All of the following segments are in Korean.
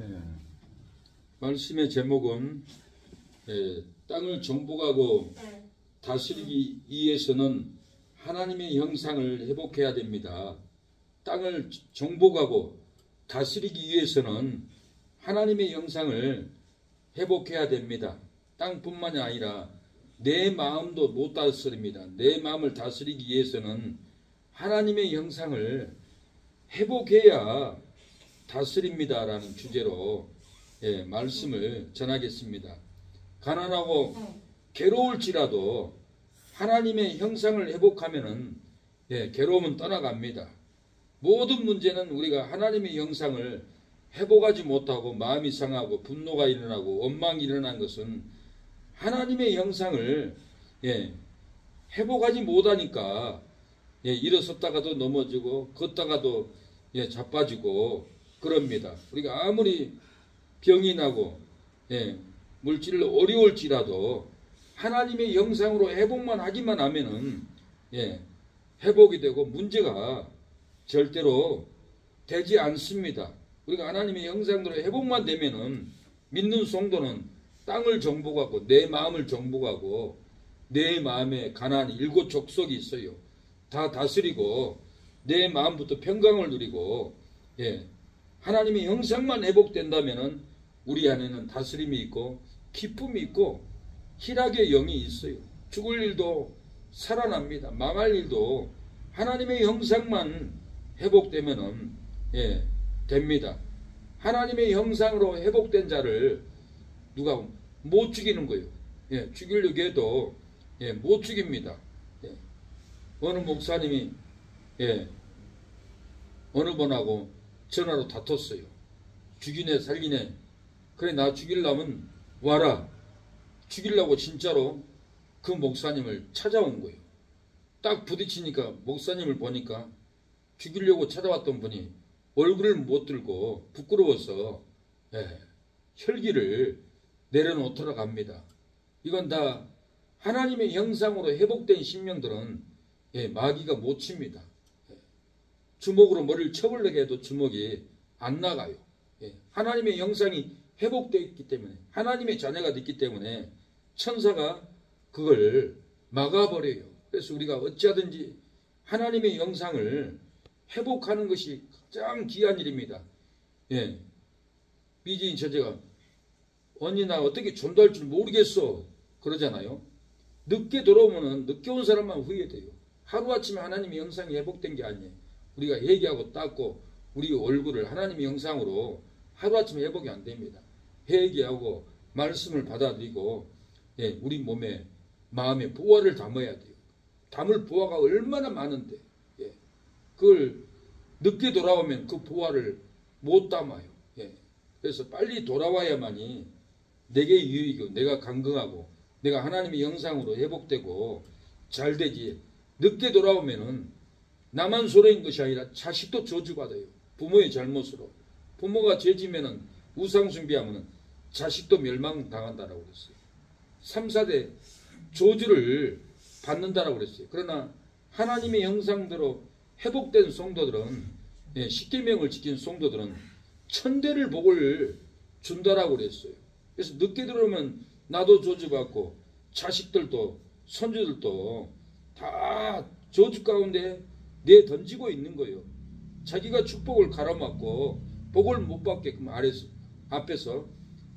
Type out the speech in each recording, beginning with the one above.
예, 말씀의 제목은 땅을 정복하고 다스리기 위해서는 하나님의 형상을 회복해야 됩니다. 땅을 정복하고 다스리기 위해서는 하나님의 형상을 회복해야 됩니다. 땅뿐만이 아니라 내 마음도 못 다스립니다. 내 마음을 다스리기 위해서는 하나님의 형상을 회복해야 다스립니다. 라는 주제로 말씀을 전하겠습니다. 가난하고 괴로울지라도 하나님의 형상을 회복하면은 괴로움은 떠나갑니다. 모든 문제는 우리가 하나님의 형상을 회복하지 못하고 마음이 상하고 분노가 일어나고 원망이 일어난 것은 하나님의 형상을 회복하지 못하니까 일어섰다가도 넘어지고 걷다가도 자빠지고 그럽니다. 우리가 아무리 병이 나고 물질로 어려울지라도 하나님의 형상으로 회복만 하기만 하면은 회복이 되고 문제가 절대로 되지 않습니다. 우리가 하나님의 형상대로 회복만 되면은 믿는 성도는 땅을 정복하고 내 마음을 정복하고 내 마음에 가난한 일곱 족속이 있어요. 다 다스리고 내 마음부터 평강을 누리고 하나님의 형상만 회복된다면은 우리 안에는 다스림이 있고 기쁨이 있고 희락의 영이 있어요. 죽을 일도 살아납니다. 망할 일도 하나님의 형상만 회복되면은 됩니다. 하나님의 형상으로 회복된 자를 누가 못 죽이는 거예요. 죽이려고 해도 못 죽입니다. 어느 목사님이 어느 분하고 전화로 다퉜어요. 죽이네 살리네. 그래 나 죽이려면 와라. 죽이려고 진짜로 그 목사님을 찾아온 거예요. 딱 부딪히니까 목사님을 보니까 죽이려고 찾아왔던 분이 얼굴을 못 들고 부끄러워서 혈기를 내려놓도록 합니다. 이건 다 하나님의 형상으로 회복된 신명들은 마귀가 못 칩니다. 주먹으로 머리를 쳐버리게 해도 주먹이 안 나가요. 하나님의 형상이 회복되어 있기 때문에 하나님의 자녀가 됐기 때문에 천사가 그걸 막아버려요. 그래서 우리가 어찌하든지 하나님의 형상을 회복하는 것이 가장 귀한 일입니다. 미지인 처제가 언니 나 어떻게 전도할 줄 모르겠어 그러잖아요. 늦게 돌아오면 늦게 온 사람만 후회돼요. 하루아침에 하나님의 형상이 회복된 게 아니에요. 우리가 회개하고 닦고 우리 얼굴을 하나님의 형상으로 하루아침에 회복이 안 됩니다. 회개하고 말씀을 받아들이고 우리 몸에 마음에 보화를 담아야 돼요. 담을 보화가 얼마나 많은데 그걸 늦게 돌아오면 그 보화를 못 담아요. 그래서 빨리 돌아와야만이 내게 유익이고 내가 강건하고 내가 하나님의 형상으로 회복되고 잘 되지. 늦게 돌아오면은 나만 손해인 것이 아니라 자식도 저주받아요. 부모의 잘못으로. 부모가 죄지면은 우상 숭배하면은 자식도 멸망당한다라고 그랬어요. 3, 4대 저주를 받는다라고 그랬어요. 그러나 하나님의 형상대로 회복된 성도들은 십계명을 지킨 성도들은 천대를 복을 준다라고 그랬어요. 그래서 늦게 들어오면 나도 저주받고 자식들도 손주들도 다 저주 가운데 내 던지고 있는 거예요. 자기가 축복을 가로막고 복을 못 받게끔 앞에서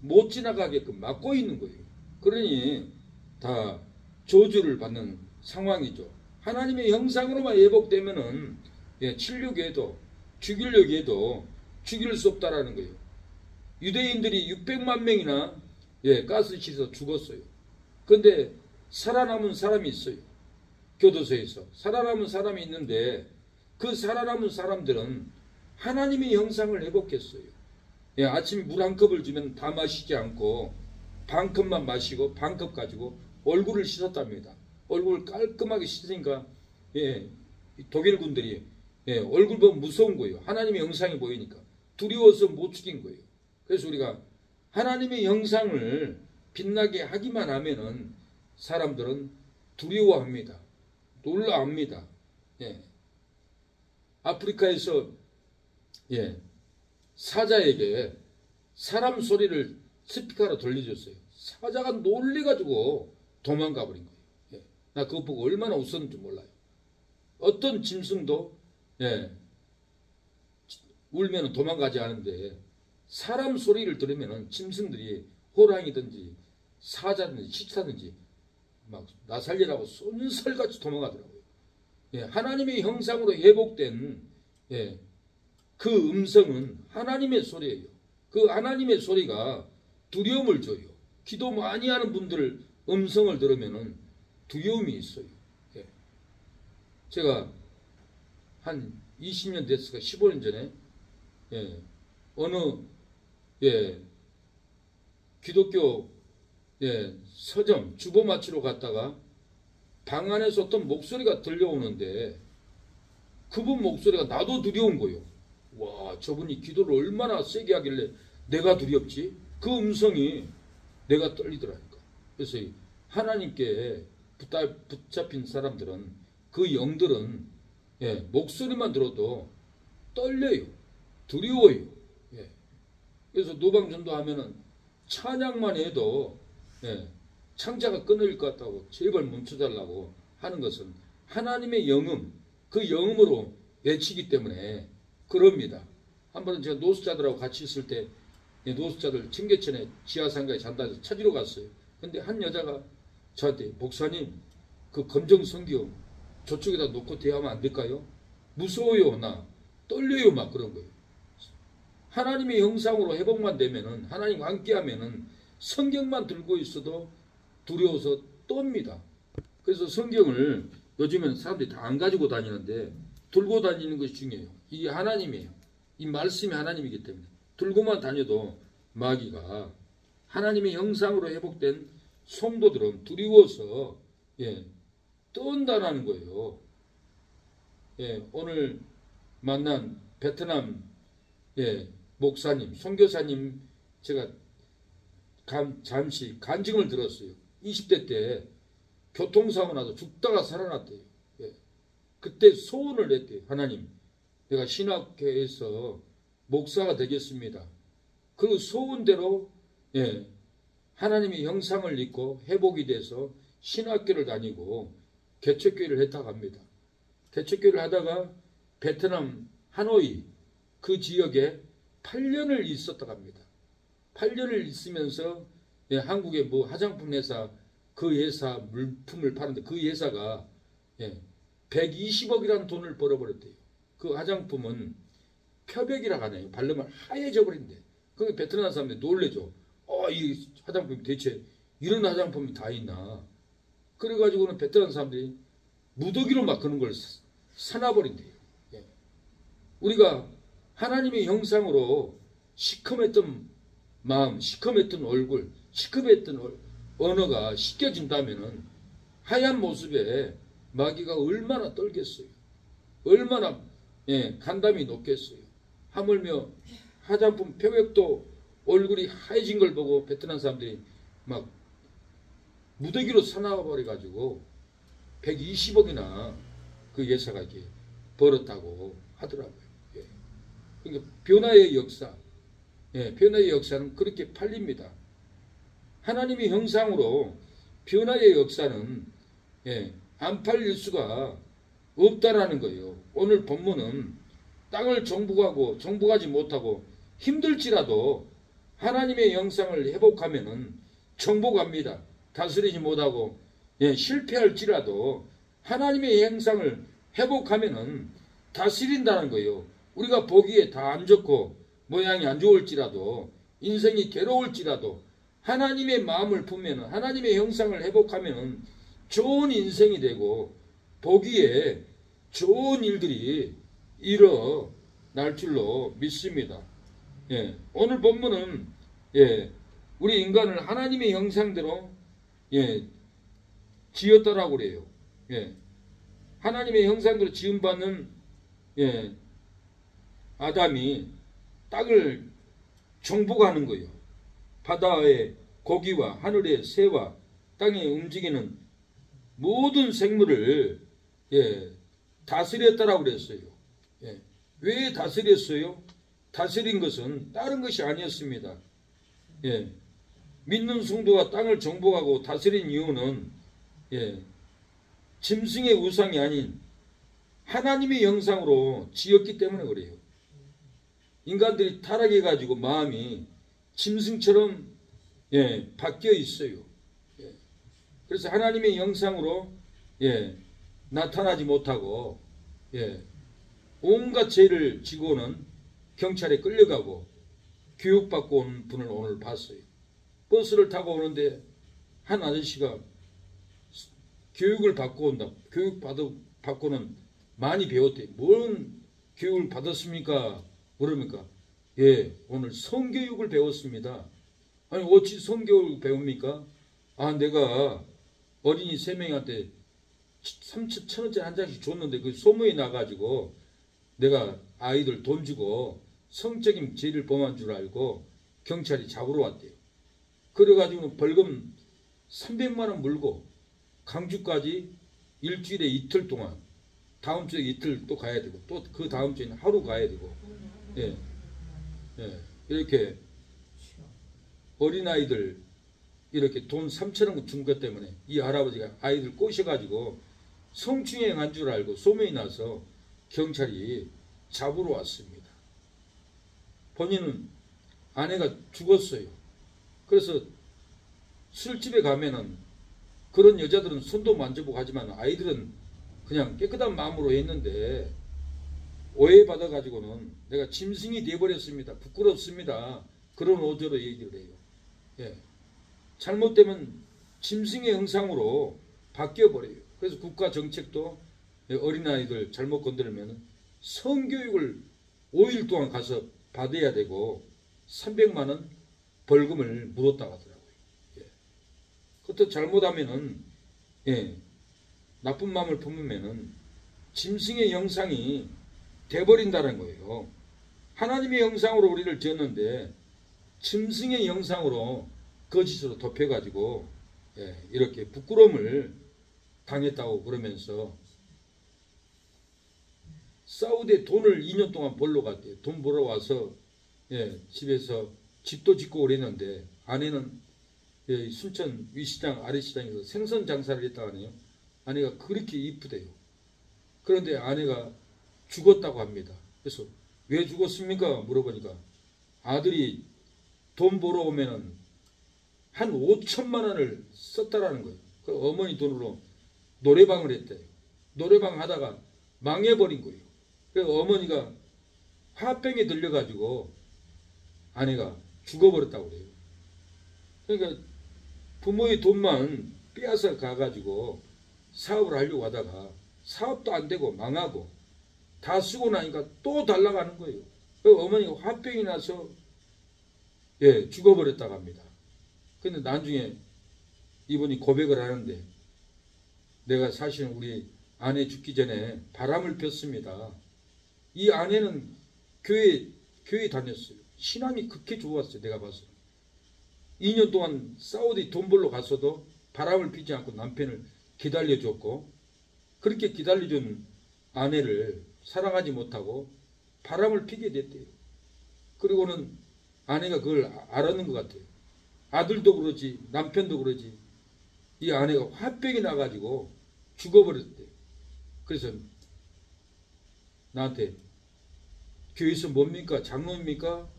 못 지나가게끔 막고 있는 거예요. 그러니 다 저주를 받는 상황이죠. 하나님의 형상으로만 회복되면은 치려고 해도 죽이려고 해도 죽일 수 없다라는 거예요. 유대인들이 600만 명이나 가스 씻어 죽었어요. 그런데 살아남은 사람이 있어요. 교도소에서 살아남은 사람이 있는데 그 살아남은 사람들은 하나님의 형상을 회복했어요. 아침에 물 한 컵을 주면 다 마시지 않고 반 컵만 마시고 반 컵 가지고 얼굴을 씻었답니다. 얼굴을 깔끔하게 씻으니까 독일 군들이 얼굴 보면 무서운 거예요. 하나님의 형상이 보이니까 두려워서 못 죽인 거예요. 그래서 우리가 하나님의 형상을 빛나게 하기만 하면은 사람들은 두려워합니다. 놀라합니다. 아프리카에서 사자에게 사람 소리를 스피커로 돌려줬어요. 사자가 놀래가지고 도망가 버린 거예요. 예. 나 그거 보고 얼마나 웃었는지 몰라요. 어떤 짐승도 예, 울면 도망가지 않은데 사람 소리를 들으면 짐승들이 호랑이든지 사자든지 치타든지 막 나 살리라고 쏜살같이 도망가더라고요. 예, 하나님의 형상으로 회복된 예, 그 음성은 하나님의 소리예요. 그 하나님의 소리가 두려움을 줘요. 기도 많이 하는 분들 음성을 들으면 두려움이 있어요. 예. 제가 한 20년 됐을까 15년 전에 예, 어느 예, 기독교 예, 서점 주보 마치러 갔다가 방 안에서 어떤 목소리가 들려오는데 그분 목소리가 나도 두려운 거예요. 와, 저분이 기도를 얼마나 세게 하길래 내가 두렵지? 그 음성이 내가 떨리더라니까. 그래서 하나님께 붙잡힌 사람들은 그 영들은 예, 목소리만 들어도 떨려요. 두려워요. 예. 그래서 노방전도 하면은 찬양만 해도 예, 창자가 끊어질 것 같다고 제발 멈춰달라고 하는 것은 하나님의 영음, 그 영음으로 외치기 때문에 그럽니다. 한 번은 제가 노숙자들하고 같이 있을 때 노숙자들 청계천에 지하상가에 잔다 해서 찾으러 갔어요. 근데 한 여자가 저한테 목사님 그 검정 성경 저쪽에다 놓고 대화하면 안 될까요? 무서워요. 나 떨려요. 막 그런 거예요. 하나님의 형상으로 회복만 되면은 하나님과 함께하면은 성경만 들고 있어도 두려워서 떱니다. 그래서 성경을 요즘은 사람들이 다 안 가지고 다니는데 들고 다니는 것이 중요해요. 이게 하나님이에요. 이 말씀이 하나님이기 때문에 들고만 다녀도 마귀가 하나님의 형상으로 회복된 성도들은 두려워서 예, 떤다라는 거예요. 예, 오늘 만난 베트남 예, 목사님, 선교사님 제가 잠시 간증을 들었어요. 20대 때 교통사고 나서 죽다가 살아났대요. 예. 그때 소원을 했대요. 하나님, 내가 신학교에서 목사가 되겠습니다. 그 소원대로 예, 하나님의 형상을 입고 회복이 돼서 신학교를 다니고 개척교회를 했다고 합니다. 개척교회를 하다가 베트남 하노이 그 지역에 8년을 있었다고 합니다. 8년을 있으면서 예, 한국의 뭐 화장품 회사 그 회사 물품을 파는데 그 회사가 예, 120억이라는 돈을 벌어버렸대요. 그 화장품은 표백이라고 하네요. 바르면 하얘져 버린대. 그 베트남 사람들이 놀래죠. 이 화장품이 대체 이런 화장품이 다 있나. 그래가지고는 베트남 사람들이 무더기로 막 그런 걸 사놔버린대요. 예. 우리가 하나님의 형상으로 시커맸던 마음, 시커맸던 얼굴, 시커맸던 언어가 씻겨진다면은 하얀 모습에 마귀가 얼마나 떨겠어요. 얼마나 예, 간담이 높겠어요. 하물며 화장품 표백도 얼굴이 하얘진 걸 보고 베트남 사람들이 막 무더기로 사나워버려가지고 120억이나 그 예사가 이렇게 벌었다고 하더라고요. 예. 그러니까 변화의 역사, 예, 변화의 역사는 그렇게 팔립니다. 하나님의 형상으로 변화의 역사는 예, 안 팔릴 수가 없다라는 거예요. 오늘 본문은 땅을 정복하지 못하고 힘들지라도 하나님의 형상을 회복하면은 정복합니다. 다스리지 못하고 예, 실패할지라도 하나님의 형상을 회복하면은 다스린다는 거예요. 우리가 보기에 다 안 좋고 모양이 안 좋을지라도 인생이 괴로울지라도 하나님의 마음을 품면은 하나님의 형상을 회복하면은 좋은 인생이 되고 보기에 좋은 일들이 일어날 줄로 믿습니다. 예, 오늘 본문은 예, 우리 인간을 하나님의 형상대로 예, 지었다라고 그래요. 예, 하나님의 형상대로 지음받는 예, 아담이 땅을 정복하는 거예요. 바다의 고기와 하늘의 새와 땅에 움직이는 모든 생물을 예, 다스렸다라고 그랬어요. 예, 왜 다스렸어요? 다스린 것은 다른 것이 아니었습니다. 예. 믿는 성도가 땅을 정복하고 다스린 이유는 짐승의 우상이 아닌 하나님의 형상으로 지었기 때문에 그래요. 인간들이 타락해가지고 마음이 짐승처럼 바뀌어 있어요. 그래서 하나님의 형상으로 나타나지 못하고 온갖 죄를 지고는 경찰에 끌려가고 교육받고 온 분을 오늘 봤어요. 버스를 타고 오는데 한 아저씨가 교육을 받고 온다. 받고는 많이 배웠대요. 뭔 교육을 받았습니까? 그러니까 오늘 성교육을 배웠습니다. 아니 어찌 성교육을 배웁니까? 내가 어린이 3명한테 3,000원짜리 한 장씩 줬는데 그 소문이 나가지고 내가 아이들 돈 주고 성적인 죄를 범한 줄 알고 경찰이 잡으러 왔대요. 그래가지고 벌금 300만 원 물고 강주까지 일주일에 이틀 동안, 다음 주에 이틀 또 가야 되고 또 그 다음 주에는 하루 가야 되고 이렇게 어린아이들 이렇게 돈 3,000원 준 것 때문에 이 할아버지가 아이들 꼬셔가지고 성추행한 줄 알고 소문이 나서 경찰이 잡으러 왔습니다. 본인은 아내가 죽었어요. 그래서 술집에 가면은 그런 여자들은 손도 만져보고 하지만 아이들은 그냥 깨끗한 마음으로 했는데 오해받아 가지고는 내가 짐승이 되어버렸습니다. 부끄럽습니다. 그런 어조로 얘기를 해요. 잘못되면 짐승의 형상으로 바뀌어버려요. 그래서 국가 정책도 어린아이들 잘못 건드리면 성교육을 5일 동안 가서 받아야 되고 300만 원 벌금을 물었다고 하더라고요. 그것도 잘못하면은 나쁜 마음을 품으면은 짐승의 형상이 돼버린다는 거예요. 하나님의 형상으로 우리를 지었는데 짐승의 형상으로 거짓으로 덮여가지고 이렇게 부끄러움을 당했다고 그러면서 사우디에 돈을 2년 동안 벌러 갔대요. 돈 벌어 와서 집에서 집도 짓고 그랬는데 아내는 순천 위시장 아래시장에서 생선 장사를 했다고 하네요. 아내가 그렇게 이쁘대요. 그런데 아내가 죽었다고 합니다. 그래서 왜 죽었습니까? 물어보니까 아들이 돈 벌어 오면은 한 5천만 원을 썼다라는 거예요. 그 어머니 돈으로 노래방을 했대요. 노래방 하다가 망해버린 거예요. 그래서 어머니가 화병에 들려가지고 아내가 죽어버렸다고 그래요. 그러니까 부모의 돈만 빼앗아 가가지고 사업을 하려고 하다가 사업도 안 되고 망하고 다 쓰고 나니까 또 달라고 하는 거예요. 그래서 어머니가 화병이 나서 죽어버렸다고 합니다. 근데 나중에 이분이 고백을 하는데 내가 사실은 우리 아내 죽기 전에 바람을 폈습니다. 이 아내는 교회 다녔어요. 신앙이 그렇게 좋았어요. 내가 봐서. 2년 동안 사우디 돈 벌러 갔어도 바람을 피지 않고 남편을 기다려줬고 그렇게 기다려준 아내를 사랑하지 못하고 바람을 피게 됐대요. 그리고는 아내가 그걸 알았는 것 같아요. 아들도 그러지 남편도 그러지 이 아내가 화병이 나가지고 죽어버렸대요. 그래서 나한테 교회에서 뭡니까? 장로입니까?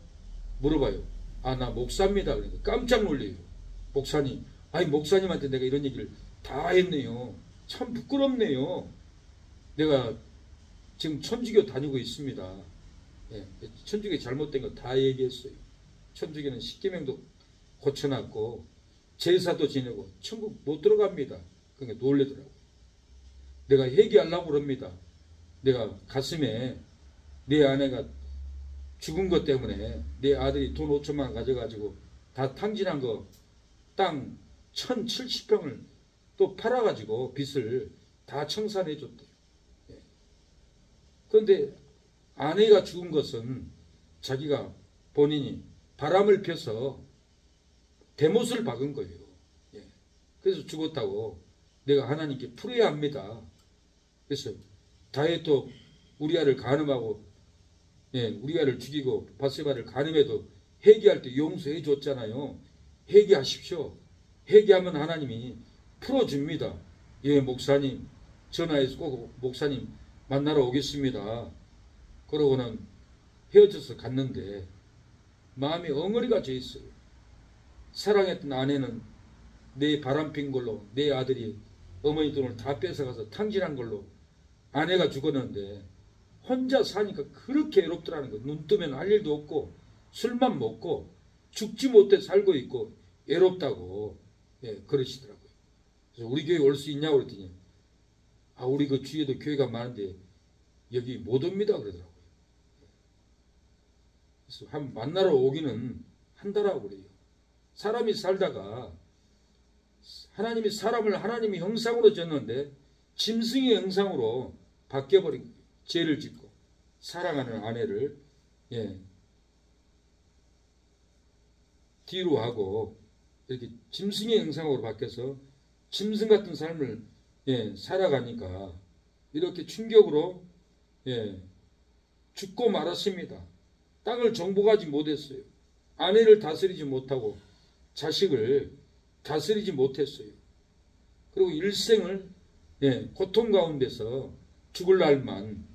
물어봐요. 나 목사입니다. 그러니까 깜짝 놀래요. 목사님. 아니 목사님한테 내가 이런 얘기를 다 했네요. 참 부끄럽네요. 내가 지금 천주교 다니고 있습니다. 천주교 잘못된 거 다 얘기했어요. 천주교는 십계명도 고쳐놨고 제사도 지내고 천국 못 들어갑니다. 그러니까 놀래더라고요. 내가 회개하려고 그럽니다. 내가 가슴에 내 아내가 죽은 것 때문에 내 아들이 돈 5천만 원 가져가지고 다 탕진한 거 땅 1,070평을 또 팔아가지고 빚을 다 청산해 줬대요. 그런데 아내가 죽은 것은 자기가 본인이 바람을 펴서 대못을 박은 거예요. 그래서 죽었다고 내가 하나님께 풀어야 합니다. 그래서 다윗도 우리아를 간음하고 예, 우리아를 죽이고 바세바를 간음해도 회개할 때 용서해 줬잖아요. 회개하십시오. 회개하면 하나님이 풀어줍니다. 예, 목사님 전화해서 꼭 목사님 만나러 오겠습니다. 그러고는 헤어져서 갔는데 마음이 엉어리가 져 있어요. 사랑했던 아내는 내 바람핀 걸로 내 아들이 어머니 돈을 다 뺏어가서 탕진한 걸로 아내가 죽었는데 혼자 사니까 그렇게 외롭더라는 거. 눈 뜨면 할 일도 없고 술만 먹고 죽지 못해 살고 있고 외롭다고 예, 그러시더라고요. 그래서 우리 교회 올 수 있냐고 그랬더니 우리 그 주위에도 교회가 많은데 여기 못 옵니다 그러더라고요. 그래서 한 만나러 오기는 한다라고 그래요. 사람이 살다가 하나님이 사람을 하나님의 형상으로 졌는데 짐승의 형상으로 바뀌어버린 거예요. 죄를 짓고 사랑하는 아내를 예, 뒤로 하고 이렇게 짐승의 형상으로 바뀌어서 짐승 같은 삶을 예, 살아가니까 이렇게 충격으로 예, 죽고 말았습니다. 땅을 정복하지 못했어요. 아내를 다스리지 못하고 자식을 다스리지 못했어요. 그리고 일생을 예, 고통 가운데서 죽을 날만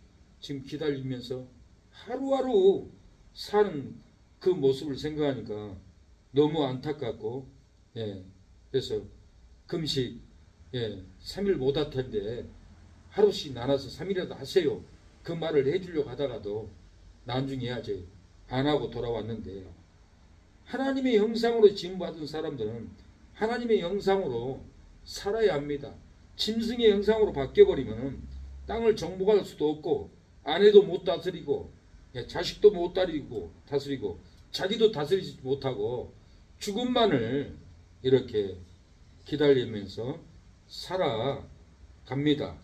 지금 기다리면서 하루하루 사는 그 모습을 생각하니까 너무 안타깝고 예, 그래서 금식 예, 3일 못할 텐데 하루씩 나눠서 3일이라도 하세요. 그 말을 해주려고 하다가도 나중에 해야지 안 하고 돌아왔는데 하나님의 형상으로 지음받은 사람들은 하나님의 형상으로 살아야 합니다. 짐승의 형상으로 바뀌어버리면 땅을 정복할 수도 없고 아내도 못 다스리고 자식도 못 다스리고 자기도 다스리지 못하고 죽음만을 이렇게 기다리면서 살아갑니다.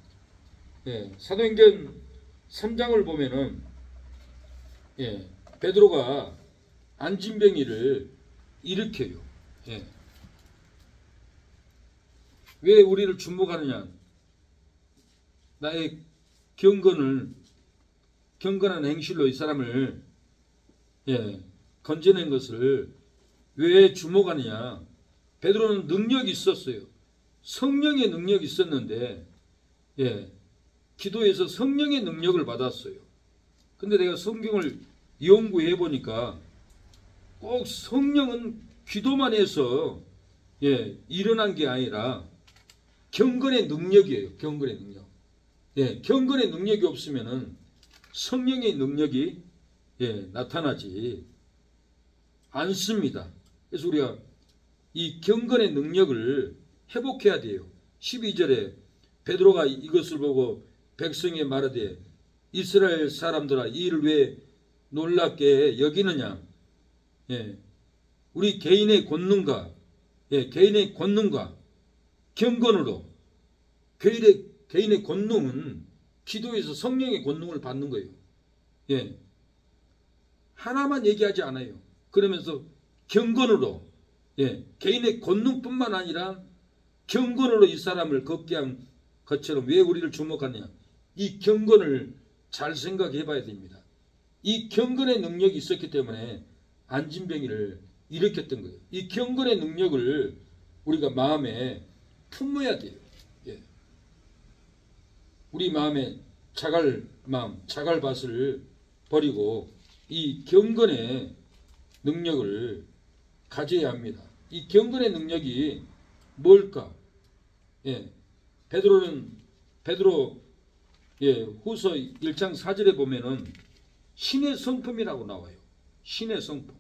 예, 사도행전 3장을 보면은 예, 베드로가 안진뱅이를 일으켜요. 예. 왜 우리를 주목하느냐? 나의 경건한 행실로 이 사람을 예, 건져낸 것을 왜 주목하느냐? 베드로는 능력이 있었어요. 성령의 능력이 있었는데 예, 기도에서 성령의 능력을 받았어요. 근데 내가 성경을 연구해 보니까 꼭 성령은 기도만 해서 예, 일어난 게 아니라 경건의 능력이에요. 경건의 능력. 예, 경건의 능력이 없으면은 성령의 능력이 예, 나타나지 않습니다. 그래서 우리가 이 경건의 능력을 회복해야 돼요. 12절에 베드로가 이것을 보고 백성에 말하되 이스라엘 사람들아 이 일을 왜 놀랍게 여기느냐. 예, 우리 개인의 권능과 예, 개인의 권능과 경건으로 개인의 권능은 기도에서 성령의 권능을 받는 거예요. 예, 하나만 얘기하지 않아요. 그러면서 경건으로 예, 개인의 권능뿐만 아니라 경건으로 이 사람을 걷게 한 것처럼 왜 우리를 주목하냐. 이 경건을 잘 생각해 봐야 됩니다. 이 경건의 능력이 있었기 때문에 안진뱅이를 일으켰던 거예요. 이 경건의 능력을 우리가 마음에 품어야 돼요. 예. 우리 마음에 자갈밭을 버리고 이 경건의 능력을 가져야 합니다. 이 경건의 능력이 뭘까? 예. 베드로 예, 후서 1장 4절에 보면은 신의 성품이라고 나와요. 신의 성품.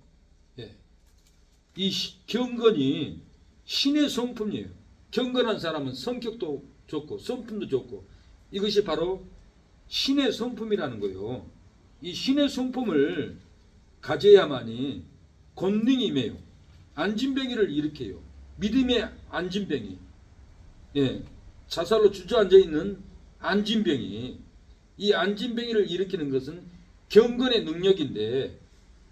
예. 이 경건이 신의 성품이에요. 경건한 사람은 성격도 좋고 성품도 좋고 이것이 바로 신의 성품이라는 거예요. 이 신의 성품을 가져야만이 권능이 임해요. 안진뱅이를 일으켜요. 믿음의 안진뱅이. 예, 자살로 주저앉아 있는 안진뱅이. 이 안진뱅이를 일으키는 것은 경건의 능력인데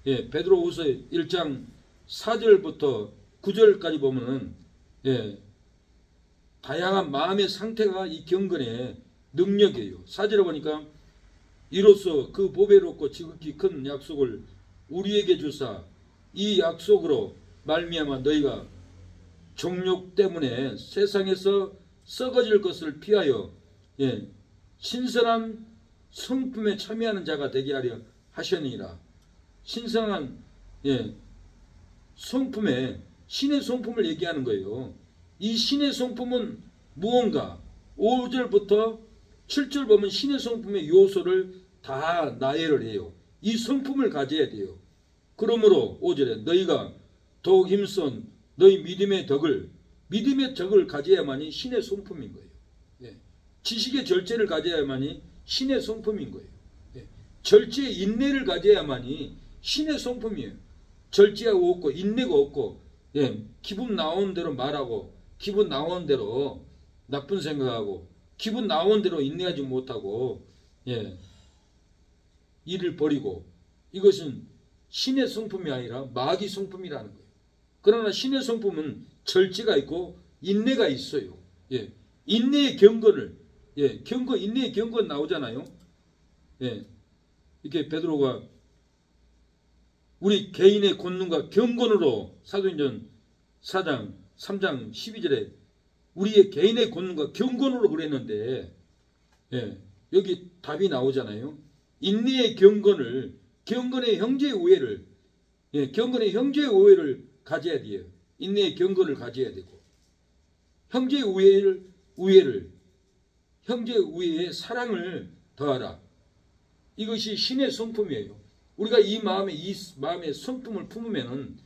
예, 베드로후서 1장 4절부터 9절까지 보면은 예, 다양한 마음의 상태가 이 경건의 능력이에요. 4절에 보니까 이로써 그 보배롭고 지극히 큰 약속을 우리에게 주사 이 약속으로 말미암아 너희가 정욕 때문에 세상에서 썩어질 것을 피하여 신선한 성품에 참여하는 자가 되게 하려 하셨느니라. 신성한 성품에 신의 성품을 얘기하는 거예요. 이 신의 성품은 무언가 5절부터 7절 보면 신의 성품의 요소를 다 나열을 해요. 이 성품을 가져야 돼요. 그러므로 5절에 너희가 더욱 힘쓴 너희 믿음의 덕을 가져야만이 신의 성품인 거예요. 지식의 절제를 가져야만이 신의 성품인 거예요. 절제의 인내를 가져야만이 신의 성품이에요. 절제가 없고 인내가 없고 기분 나오는 대로 말하고 기분 나오는 대로 나쁜 생각하고 기분 나오는 대로 인내하지 못하고 일을 버리고 이것은 신의 성품이 아니라 마귀 성품이라는 거예요. 그러나 신의 성품은 절제가 있고 인내가 있어요. 인내의 경건을 인내의 경건 나오잖아요. 이렇게 베드로가 우리 개인의 권능과 경건으로 사도행전 4장 3장 12절에 우리의 개인의 권능과 경건으로 그랬는데 여기 답이 나오잖아요. 인내의 경건을 경건의 형제의 우애를 경건의 형제의 우애를 가져야 돼요. 인내의 경건을 가져야 되고 형제의 우애를 형제의 우애의 사랑을 더하라. 이것이 신의 성품이에요. 우리가 이 마음의 성품을 품으면은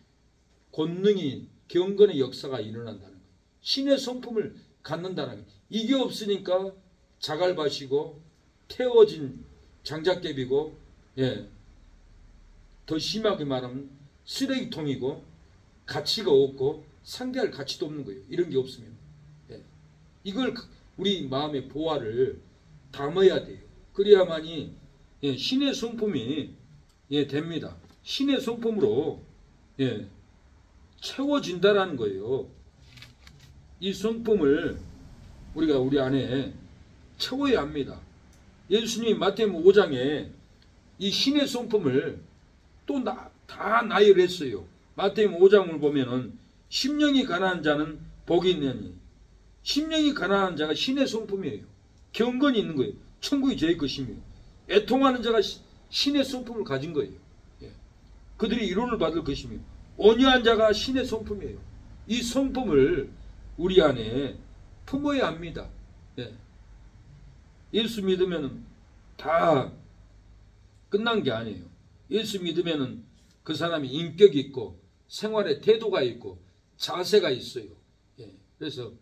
권능이 경건의 역사가 일어난다는 거예요. 신의 성품을 갖는다는 거예요. 이게 없으니까 자갈밭이고 태워진 장작개비고 더 심하게 말하면 쓰레기통이고 가치가 없고 상대할 가치도 없는 거예요. 이런 게 없으면 이걸 우리 마음의 보화를 담아야 돼요. 그래야만이 신의 성품이 됩니다. 신의 성품으로 채워진다라는 거예요. 이 성품을 우리가 우리 안에 채워야 합니다. 예수님이 마태복음 5장에 이 신의 성품을 또 다 나열했어요. 마태복음 5장을 보면은 심령이 가난한 자는 복이 있느니 심령이 가난한 자가 신의 성품이에요. 경건이 있는 거예요. 천국이 저의 것이며 애통하는 자가 신의 성품을 가진 거예요. 그들이 위로를 받을 것이며 온유한 자가 신의 성품이에요. 이 성품을 우리 안에 품어야 합니다. 예수 믿으면 다 끝난 게 아니에요. 예수 믿으면 그 사람이 인격이 있고 생활의 태도가 있고 자세가 있어요. 그래서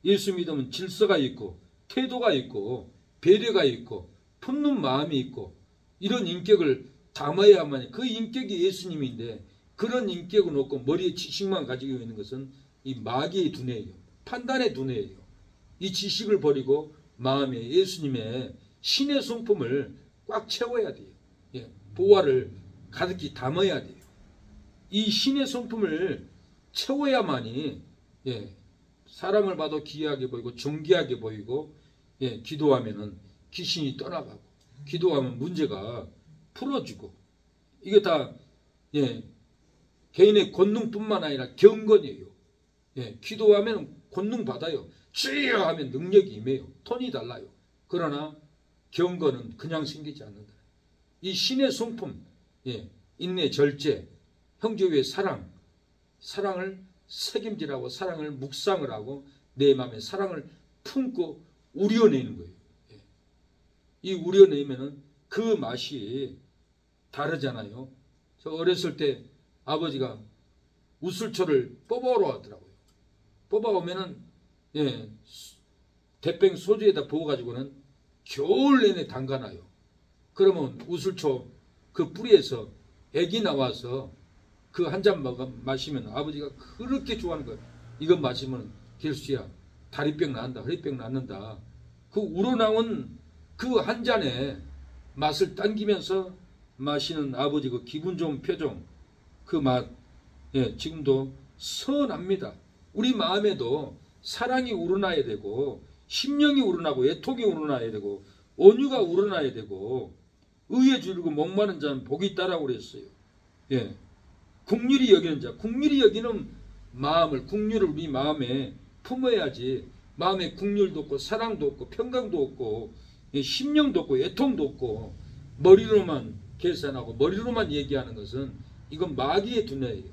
예수 믿으면 질서가 있고 태도가 있고 배려가 있고 품는 마음이 있고 이런 인격을 담아야만 그 인격이 예수님인데 그런 인격은 없고 머리에 지식만 가지고 있는 것은 이 마귀의 두뇌예요. 판단의 두뇌예요. 이 지식을 버리고 마음에 예수님의 신의 성품을 꽉 채워야 돼요. 보화를 가득히 담아야 돼요. 이 신의 성품을 채워야만이 사람을 봐도 기이하게 보이고 존귀하게 보이고 기도하면은 귀신이 떠나가고 기도하면 문제가 풀어지고 이게 다 개인의 권능뿐만 아니라 경건이에요. 기도하면 권능 받아요. 주여 하면 능력이 임해요. 톤이 달라요. 그러나 경건은 그냥 생기지 않는다. 이 신의 성품, 인내, 절제, 형제의 사랑을 책임지라고 사랑을 묵상을 하고 내 마음에 사랑을 품고 우려내는 거예요. 이 우려내면은 그 맛이 다르잖아요. 저 어렸을 때 아버지가 우슬초를 뽑아오러 하더라고요. 뽑아오면은 대병 소주에다 부어가지고는 겨울 내내 담가놔요. 그러면 우슬초 그 뿌리에서 액이 나와서 그 한 잔 마시면 아버지가 그렇게 좋아하는 거예요. 이거 마시면 길수야 다리병 난다, 허리병 낫는다. 그 우러나온 그 한 잔에 맛을 당기면서 마시는 아버지 그 기분 좋은 표정, 그 맛, 지금도 선합니다. 우리 마음에도 사랑이 우러나야 되고 심령이 우러나고 애통이 우러나야 되고 온유가 우러나야 되고 의에 줄이고 목마른 자는 복이 있다라고 그랬어요. 예. 국률이 여기는 자, 국률이 여기는 마음을, 국률을 우리 마음에 품어야지. 마음에 국률도 없고 사랑도 없고 평강도 없고 심령도 없고 애통도 없고 머리로만 계산하고 머리로만 얘기하는 것은 이건 마귀의 두뇌예요.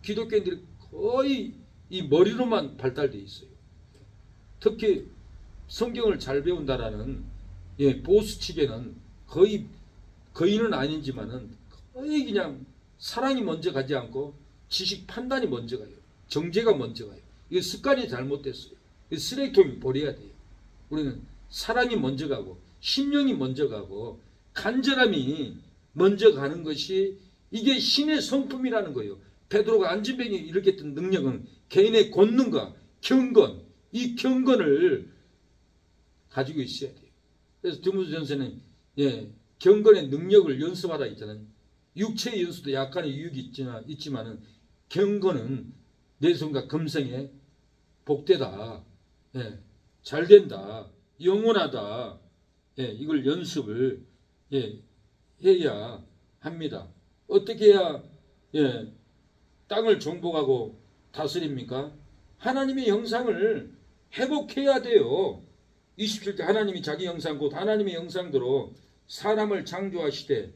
기독교인들이 거의 이 머리로만 발달되어 있어요. 특히 성경을 잘 배운다라는 보수 측에는 거의는 아니지만은 거의 그냥 사랑이 먼저 가지 않고 지식 판단이 먼저 가요. 정죄가 먼저 가요. 이게 습관이 잘못됐어요. 쓰레기통이 버려야 돼요. 우리는 사랑이 먼저 가고 심령이 먼저 가고 간절함이 먼저 가는 것이 이게 신의 성품이라는 거예요. 베드로가 안진병이 일으켰던 능력은 개인의 권능과 경건, 이 경건을 가지고 있어야 돼요. 그래서 디모데전서는 경건의 능력을 연습하라 있잖아요. 육체의 연수도 약간의 유익이 있지만은 경건은 내성과 금성에 복되다. 잘된다. 영원하다. 이걸 연습을 해야 합니다. 어떻게 해야 땅을 정복하고 다스립니까? 하나님의 형상을 회복해야 돼요. 27절 하나님이 자기 형상 곧 하나님의 형상대로 사람을 창조하시되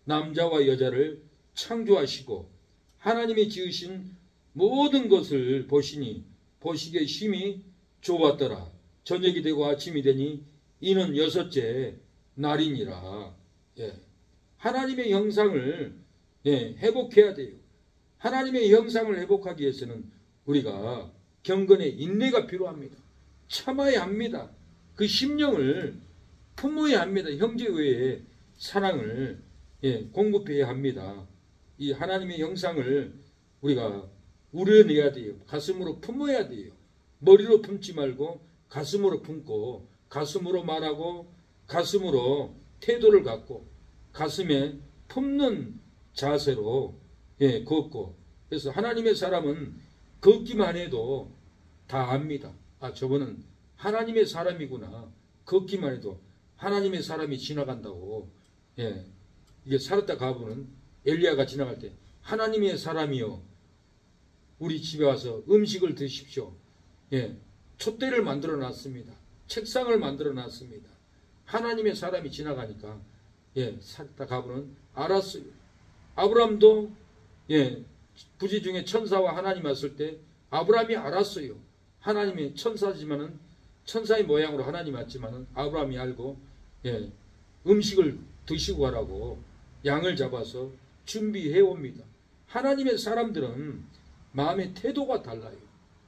남자와 여자를 창조하시고 하나님이 지으신 모든 것을 보시니 보시기에 심히 좋았더라. 저녁이 되고 아침이 되니 이는 여섯째 날이니라. 하나님의 형상을 회복해야 돼요. 하나님의 형상을 회복하기 위해서는 우리가 경건의 인내가 필요합니다. 참아야 합니다. 그 심령을 품어야 합니다. 형제 외에 사랑을 공급해야 합니다. 이 하나님의 형상을 우리가 우려내야 돼요. 가슴으로 품어야 돼요. 머리로 품지 말고 가슴으로 품고 가슴으로 말하고 가슴으로 태도를 갖고 가슴에 품는 자세로 걷고 그래서 하나님의 사람은 걷기만 해도 다 압니다. 아 저거는 하나님의 사람이구나. 걷기만 해도 하나님의 사람이 지나간다고. 이게 살았다 가보는 엘리야가 지나갈 때 하나님의 사람이여 우리 집에 와서 음식을 드십시오. 촛대를 만들어 놨습니다. 책상을 만들어 놨습니다. 하나님의 사람이 지나가니까 살았다 가보는 알았어요. 아브라함도 부지 중에 천사와 하나님 왔을 때 아브라함이 알았어요. 하나님의 천사지만은 천사의 모양으로 하나님 왔지만은 아브라함이 알고 음식을 드시고 가라고 양을 잡아서 준비해 옵니다. 하나님의 사람들은 마음의 태도가 달라요.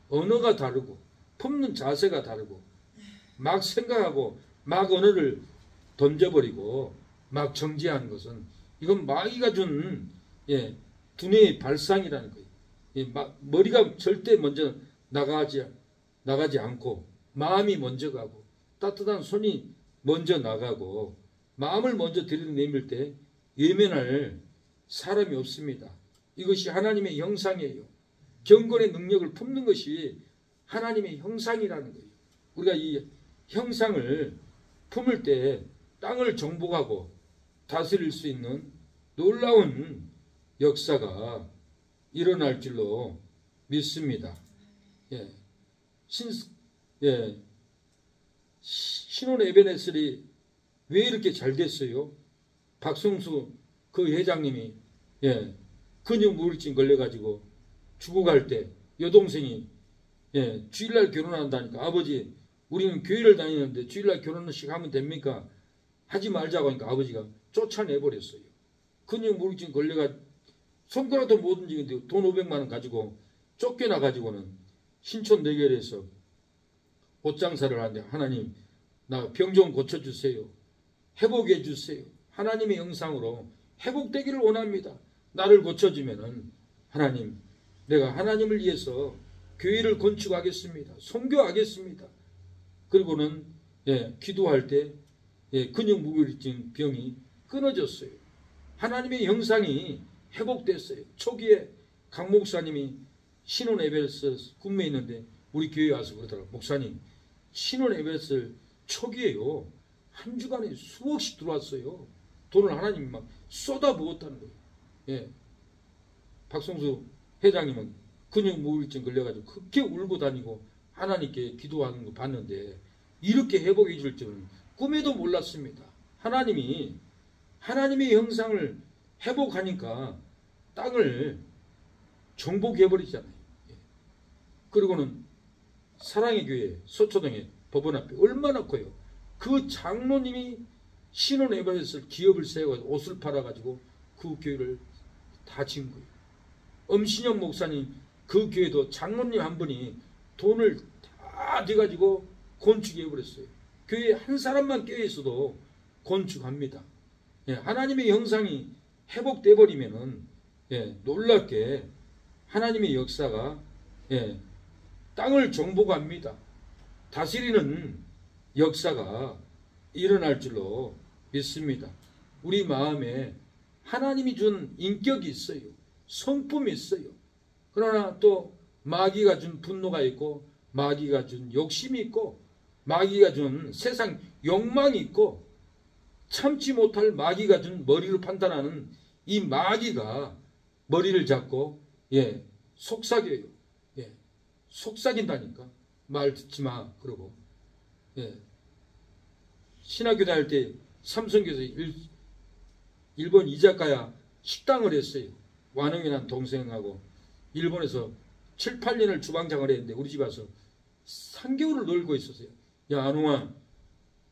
언어가 다르고 품는 자세가 다르고 막 생각하고 막 언어를 던져버리고 막 정지하는 것은 이건 마귀가 준 두뇌의 발상이라는 거예요. 머리가 절대 먼저 나가지 않고 마음이 먼저 가고 따뜻한 손이 먼저 나가고 마음을 먼저 들이내밀 때 외면할 사람이 없습니다. 이것이 하나님의 형상이에요. 경건의 능력을 품는 것이 하나님의 형상이라는 거예요. 우리가 이 형상을 품을 때 땅을 정복하고 다스릴 수 있는 놀라운 역사가 일어날 줄로 믿습니다. 신혼 에베네셀이 왜 이렇게 잘 됐어요? 박성수 그 회장님이 근육무울증 걸려가지고 죽어갈 때 여동생이 주일날 결혼한다니까 아버지 우리는 교회를 다니는데 주일날 결혼식 하면 됩니까? 하지 말자고 하니까 아버지가 쫓아내버렸어요. 근육무울증 걸려가 손가락도 못 움직이는데 돈 500만 원 가지고 쫓겨나가지고는 신촌 대결에서 옷장사를 하는데 하나님 나 병 좀 고쳐주세요. 회복해 주세요. 하나님의 형상으로 회복되기를 원합니다. 나를 고쳐주면은 하나님 내가 하나님을 위해서 교회를 건축하겠습니다. 선교하겠습니다. 그리고는 기도할 때 근육무울증 병이 끊어졌어요. 하나님의 형상이 회복됐어요. 초기에 강 목사님이 신혼 에베레스 꿈에 있는데 우리 교회 와서 그러더라고요. 목사님 신혼 에베레스 초기에요. 한 주간에 수억씩 들어왔어요. 돈을 하나님이 막 쏟아부었다는 거예요. 예. 박성수 회장님은 근육무울증 걸려가지고 그렇게 울고 다니고 하나님께 기도하는 거 봤는데 이렇게 회복해 줄 줄은 꿈에도 몰랐습니다. 하나님의 형상을 회복하니까 땅을 정복해버리잖아요. 예. 그리고는 사랑의 교회 서초동에 법원 앞에 얼마나 커요. 그 장로님이 신혼에버렸을 기업을 세워가지고 옷을 팔아가지고 그 교회를 다 지은 거예요. 엄신영 목사님 그 교회도 장로님 한 분이 돈을 다 대가지고 건축해버렸어요. 교회에 한 사람만 껴있어도 건축합니다. 예, 하나님의 형상이 회복돼 버리면은 예, 놀랍게 하나님의 역사가 예, 땅을 정복합니다. 다스리는 역사가 일어날 줄로 믿습니다. 우리 마음에 하나님이 준 인격이 있어요. 성품이 있어요. 그러나 또 마귀가 준 분노가 있고 마귀가 준 욕심이 있고 마귀가 준 세상 욕망이 있고 참지 못할 마귀가 준 머리로 판단하는 이 마귀가 머리를 잡고 예, 속삭여요. 예, 속삭인다니까. 말 듣지 마. 그러고 예, 신학교 다닐 때 삼성교에서 일본 이자카야 식당을 했어요. 완흥이라는 동생하고 일본에서 7, 8년을 주방장을 했는데 우리 집 와서 3개월을 놀고 있었어요. 야 안웅아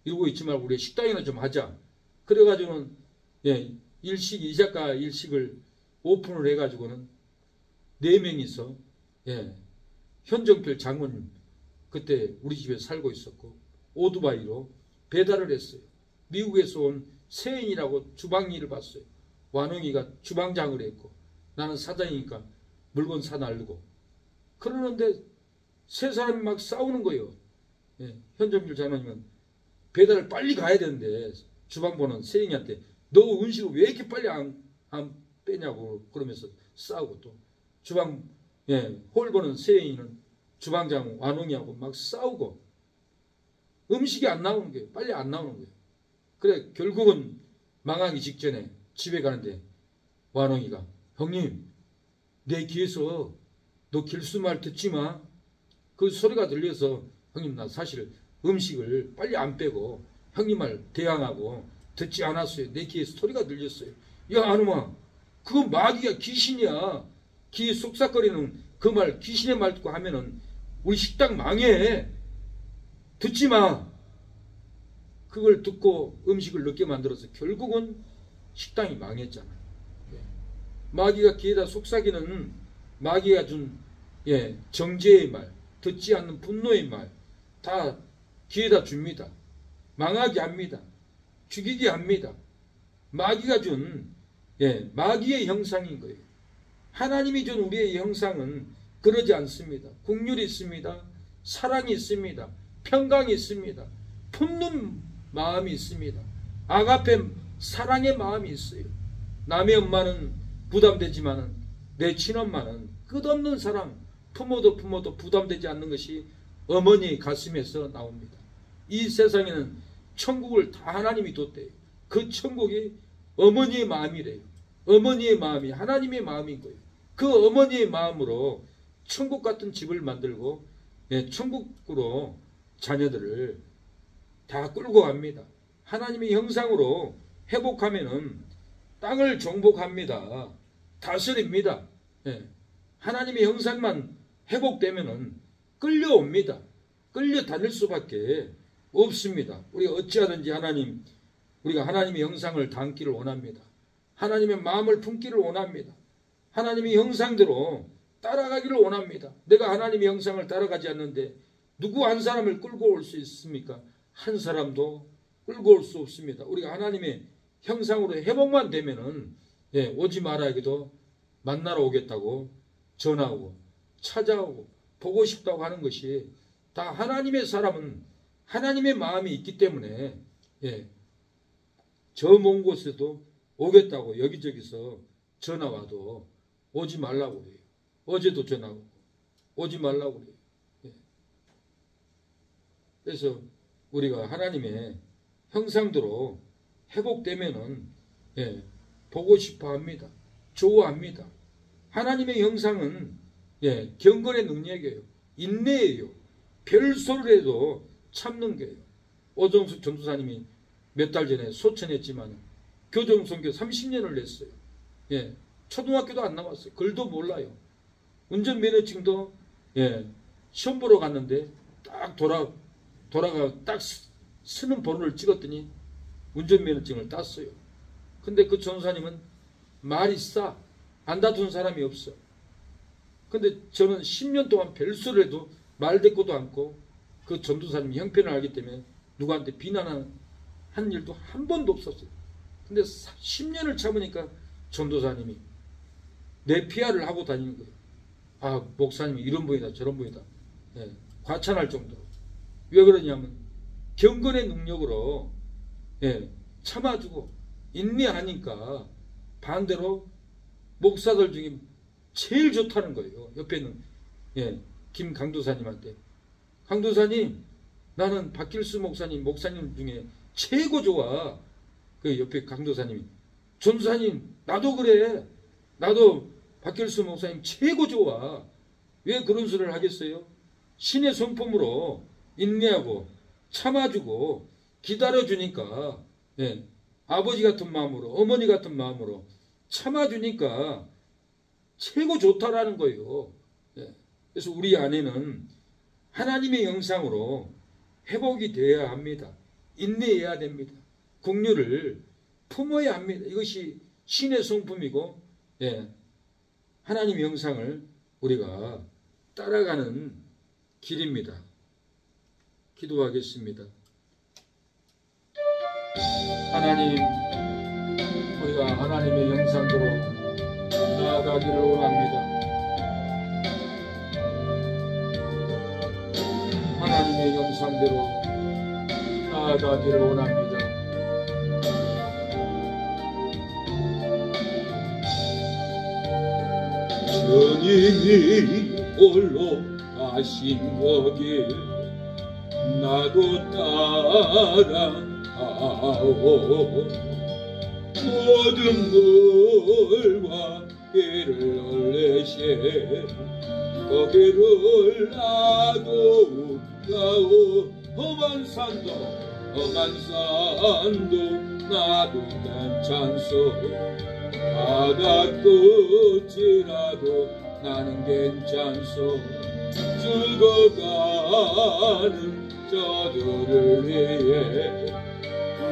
이러고 있지 말고 우리 식당이나 좀 하자. 그래가지고는 예, 이자카 일식을 오픈을 해가지고는 4명이서 예, 현정필 장모님 그때 우리 집에 살고 있었고 오토바이로 배달을 했어요. 미국에서 온 세인이라고 주방 일을 봤어요. 완웅이가 주방장을 했고 나는 사장이니까 물건 사날르고 그러는데 세 사람이 막 싸우는 거예요. 예, 현정필 장모님은 배달을 빨리 가야 되는데 주방 보는 세인이한테 너 음식을 왜 이렇게 빨리 안 빼냐고 그러면서 싸우고 또 주방 예, 홀 보는 세인은 주방장 완웅이하고 막 싸우고 음식이 안 나오는 거예요. 빨리 안 나오는 거예요. 그래 결국은 망하기 직전에 집에 가는데 완웅이가 형님 내 귀에서 너 길수말 듣지 마. 그 소리가 들려서 형님 나 사실 음식을 빨리 안 빼고 형님 말 대항하고 듣지 않았어요. 내 귀에 소리가 들렸어요. 야 안웅아 그거 마귀야 귀신이야. 귀에 속삭거리는 그 말 귀신의 말 듣고 하면은 우리 식당 망해. 듣지 마. 그걸 듣고 음식을 늦게 만들어서 결국은 식당이 망했잖아요. 예. 마귀가 귀에다 속삭이는 마귀가 준 예, 정죄의 말, 듣지 않는 분노의 말 다 귀에다 줍니다. 망하게 합니다. 죽이게 합니다. 마귀가 준 예, 마귀의 형상인 거예요. 하나님이 준 우리의 형상은 그러지 않습니다. 긍휼이 있습니다. 사랑이 있습니다. 평강이 있습니다. 품는 마음이 있습니다. 아가페 사랑의 마음이 있어요. 남의 엄마는 부담되지만 내 친엄마는 끝없는 사랑, 품어도 부담되지 않는 것이 어머니의 가슴에서 나옵니다. 이 세상에는 천국을 다 하나님이 뒀대요. 그 천국이 어머니의 마음이래요. 어머니의 마음이 하나님의 마음인 거예요. 그 어머니의 마음으로 천국 같은 집을 만들고 예, 천국으로 자녀들을 다 끌고 갑니다. 하나님의 형상으로 회복하면은 땅을 정복합니다. 다스립니다. 예, 하나님의 형상만 회복되면은 끌려옵니다. 끌려다닐 수밖에 없습니다. 우리가 어찌하든지 우리가 하나님의 형상을 담기를 원합니다. 하나님의 마음을 품기를 원합니다. 하나님의 형상대로 따라가기를 원합니다. 내가 하나님의 형상을 따라가지 않는데 누구 한 사람을 끌고 올 수 있습니까? 한 사람도 끌고 올 수 없습니다. 우리가 하나님의 형상으로 회복만 되면은 예, 오지 마라 해도 만나러 오겠다고 전화오고 찾아오고 보고 싶다고 하는 것이 다 하나님의 사람은 하나님의 마음이 있기 때문에 예, 저 먼 곳에도 오겠다고 여기저기서 전화 와도 오지 말라고 그래요. 어제도 전화 오고 오지 말라고 그래요. 예. 그래서 우리가 하나님의 형상대로 회복되면은 예, 보고 싶어 합니다. 좋아합니다. 하나님의 형상은 예, 경건의 능력이에요. 인내예요. 별소를 해도 참는 거예요. 오정숙 전도사님이 몇 달 전에 소천했지만 교정선교 30년을 냈어요. 예, 초등학교도 안 나왔어요. 글도 몰라요. 운전면허증도 예, 시험 보러 갔는데 딱 돌아가 딱 쓰는 번호를 찍었더니 운전면허증을 땄어요. 근데 그 전도사님은 말이 싸. 안 다툰 사람이 없어. 근데 저는 10년 동안 별소를 해도 말 대꾸도 않고 그 전도사님 형편을 알기 때문에 누구한테 비난한 일도 한 번도 없었어요. 근데 10년을 참으니까 전도사님이 내 PR을 하고 다니는 거예요. 아, 목사님이 이런 분이다 저런 분이다. 예, 과찬할 정도로. 왜 그러냐면 경건의 능력으로 예, 참아주고 인내하니까 반대로 목사들 중에 제일 좋다는 거예요. 옆에 있는 예, 김 강도사님한테 강도사님 나는 박길수 목사님 중에 최고 좋아. 그 옆에 강도사님이 전도사님 나도 그래. 나도 박길수 목사님 최고 좋아. 왜 그런 소리를 하겠어요? 신의 성품으로 인내하고 참아주고 기다려주니까 예, 아버지 같은 마음으로 어머니 같은 마음으로 참아주니까 최고 좋다라는 거예요. 예, 그래서 우리 안에는 하나님의 형상으로 회복이 되어야 합니다. 인내해야 됩니다. 긍휼을 품어야 합니다. 이것이 신의 성품이고 예, 하나님의 형상을 우리가 따라가는 길입니다. 기도하겠습니다. 하나님, 우리가 하나님의 형상대로 나아가기를 원합니다. 하나님의 형상대로 나아가기를 원합니다. 주님이 홀로 가신 거길 나도 따라가오. 모든 물과 길을 올리신 거기를 나도 가오. 험한 산도 나도 괜찮소. 바다 끝이라도 나는 괜찮소. 죽어가는 저들을 위해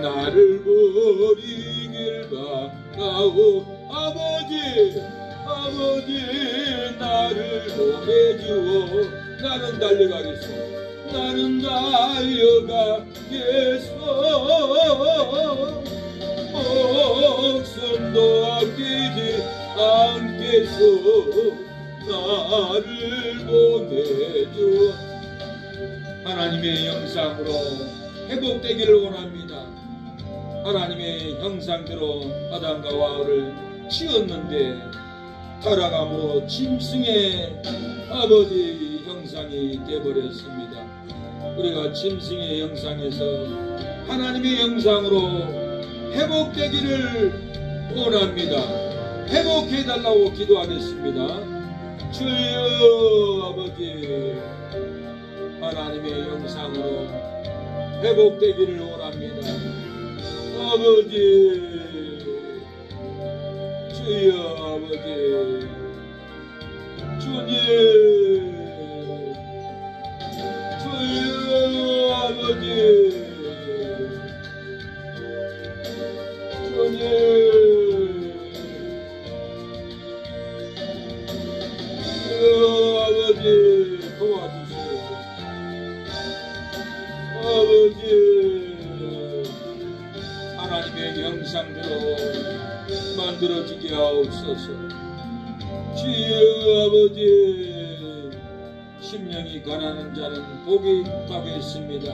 나를 버리길 바라오. 아버지 나를 보내주오. 나는 달려가겠소. 나는 달려가겠소. 목숨도 아끼지 않겠소. 나를 보내주오. 하나님의 형상으로 회복되기를 원합니다. 하나님의 형상대로 아담과 하와를 지었는데 타락함으로 짐승의 아버지 형상이 되어버렸습니다. 우리가 짐승의 형상에서 하나님의 형상으로 회복되기를 원합니다. 회복해달라고 기도하겠습니다. 주여 아버지, 하나님의 형상으로 회복되기를 원합니다. 아버지, 주여 아버지, 주님, 주여 아버지, 아버지 도와주세요. 아버지, 하나님의 형상대로 만들어지게 하옵소서. 주여 아버지, 심령이 가난한 자는 복이 있다고 했습니다.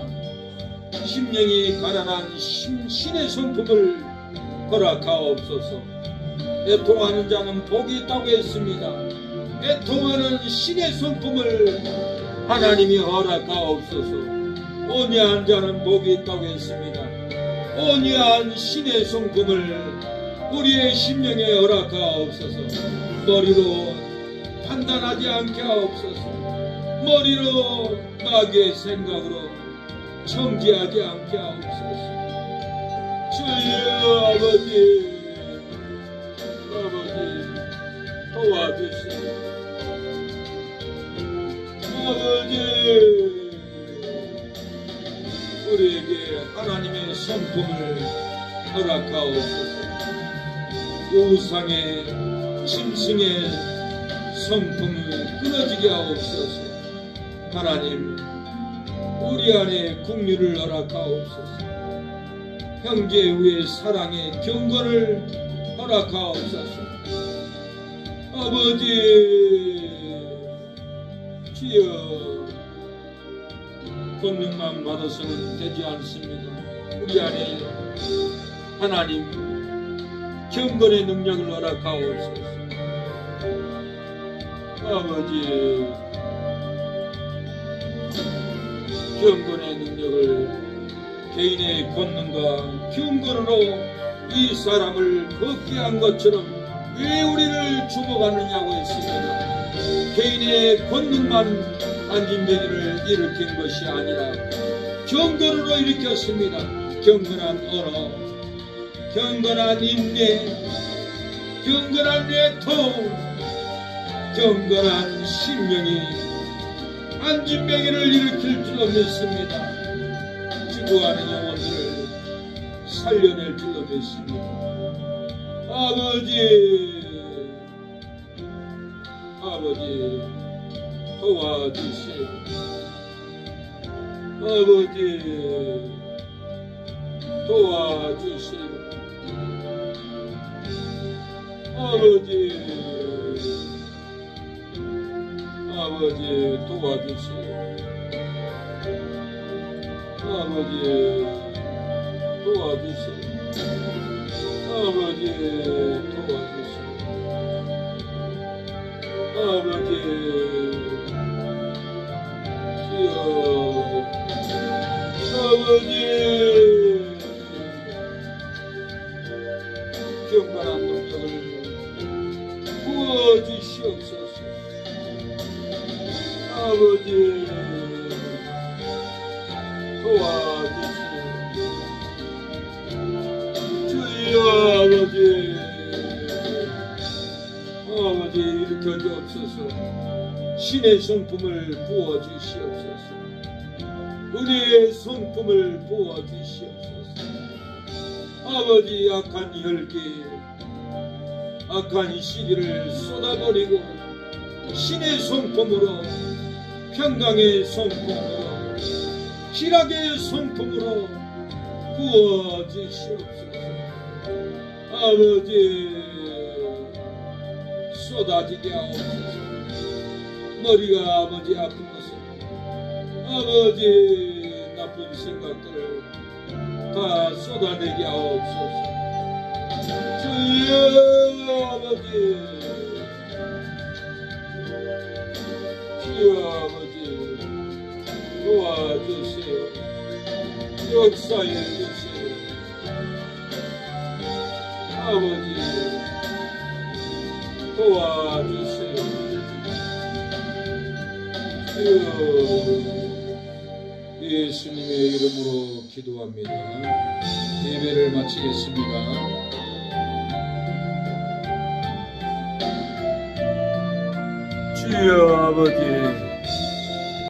심령이 가난한 신의 성품을 허락하옵소서. 애통하는 자는 복이 있다고 했습니다. 애통하는 신의 성품을 하나님이 허락하옵소서. 온유한 자는 복이 있다고 했습니다. 온유한 신의 성품을 우리의 심령에 허락하옵소서. 머리로 판단하지 않게 하옵소서. 머리로 마귀의 생각으로 정지하지 않게 하옵소서. 주여 아버지 도와주시오. 아버지 우리에게 하나님의 성품을 허락하옵소서. 우상의 짐승의 성품을 끊어지게 하옵소서. 하나님 우리 안에 긍휼을 허락하옵소서. 형제 위의 사랑의 경건을 허락하옵소서. 아버지 주여 권능만 받아서는 되지 않습니다. 우리 안에 하나님 경건의 능력을 허락하옵소서. 아버지 경건의 능력을 개인의 권능과 경건으로 이 사람을 걷게 한 것처럼 왜 우리를 주목하느냐고 했습니다. 개인의 권능만 안진뱅이를 일으킨 것이 아니라 경건으로 일으켰습니다. 경건한 언어, 경건한 인내, 경건한 내통, 경건한 심령이 안진뱅이를 일으킬 줄로 믿습니다. 죽어가는 영혼들을 살려낼 줄로 믿습니다. 아버지 도와주시오. 아버지 도와주시오. 아버지 도와주시오. 아버지 도와주시오. 아버지 도와주시오. 아버지 주여 아버지 경건한 능력을 부어주시옵소서. 아버지 도와주시오. 주여 아버지 일으켜 주옵소서. 신의 성품을 부어주시옵소서. 은혜의 성품을 부어주시옵소서. 아버지 악한 혈기, 악한 시기를 쏟아버리고 신의 성품으로, 평강의 성품으로, 희락의 성품으로 부어주시옵소서. 아버지 쏟아지게 하옵소서. 머리가 아버지 아픈 것은 아버지 나쁜 생각들을 다 쏟아내게 하옵소서. 주여 아버지 주여 아버지 도와주세요. 역사해 주세요. 아버지 도와주세요. 주여 예수님의 이름으로 기도합니다. 예배를 마치겠습니다. 주여 아버지